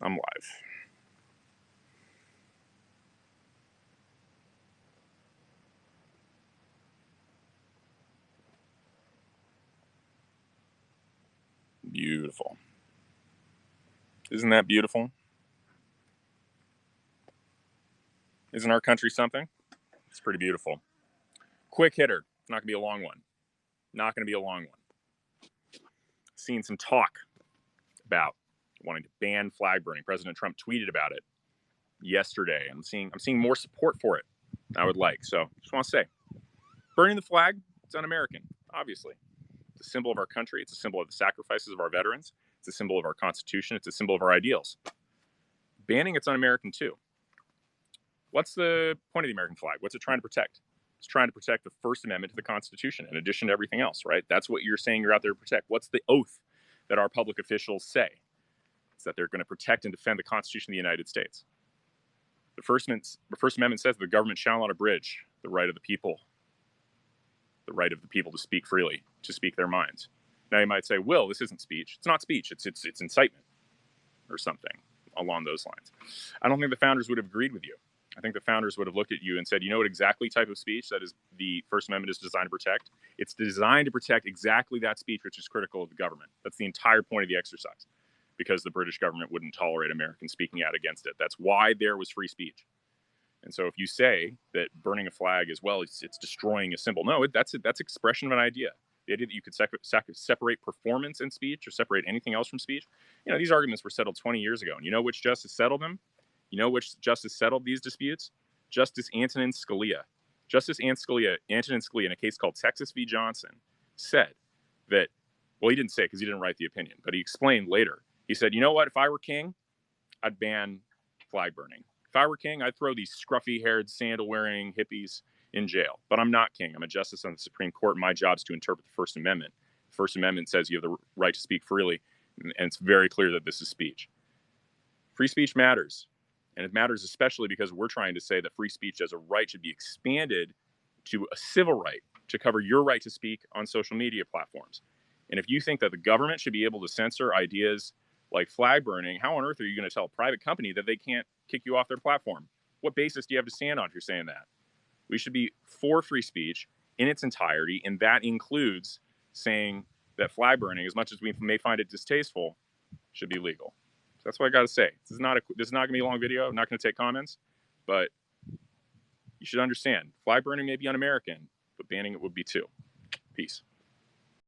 I'm live. Beautiful. Isn't that beautiful? Isn't our country something? It's pretty beautiful. Quick hitter. It's not going to be a long one. Not going to be a long one. Seen some talk about wanting to ban flag burning. President Trump tweeted about it yesterday. I'm seeing more support for it than I would like. So just want to say, burning the flag, it's un-American, obviously. It's a symbol of our country. It's a symbol of the sacrifices of our veterans. It's a symbol of our Constitution. It's a symbol of our ideals. Banning it's un-American too. What's the point of the American flag? What's it trying to protect? It's trying to protect the First Amendment to the Constitution in addition to everything else, right? That's what you're saying you're out there to protect. What's the oath that our public officials say? It's that they're going to protect and defend the Constitution of the United States. The First Amendment says the government shall not abridge the right of the people to speak freely, to speak their minds. Now you might say, Will, this isn't speech. It's not speech. It's incitement or something along those lines. I don't think the founders would have agreed with you. I think the founders would have looked at you and said, you know what exactly type of speech that is the First Amendment is designed to protect? It's designed to protect exactly that speech which is critical of the government. That's the entire point of the exercise, because the British government wouldn't tolerate Americans speaking out against it. That's why there was free speech. And so if you say that burning a flag as well, it's destroying a symbol. No, that's expression of an idea. The idea that you could separate performance and speech or separate anything else from speech. You know, these arguments were settled 20 years ago. And you know which justice settled them? You know which justice settled these disputes? Justice Antonin Scalia. Justice Antonin Scalia, in a case called Texas v. Johnson, said that, well, he didn't say it because he didn't write the opinion, but he explained later. He said, you know what? If I were king, I'd ban flag burning. If I were king, I'd throw these scruffy-haired, sandal-wearing hippies in jail. But I'm not king. I'm a justice on the Supreme Court, and my job is to interpret the First Amendment. The First Amendment says you have the right to speak freely, and it's very clear that this is speech. Free speech matters, and it matters especially because we're trying to say that free speech as a right should be expanded to a civil right to cover your right to speak on social media platforms. And if you think that the government should be able to censor ideas like flag burning, how on earth are you going to tell a private company that they can't kick you off their platform? What basis do you have to stand on if you're saying that? We should be for free speech in its entirety, and that includes saying that flag burning, as much as we may find it distasteful, should be legal. So that's what I got to say. This is not going to be a long video. I'm not going to take comments, but you should understand, flag burning may be un-American, but banning it would be too. Peace.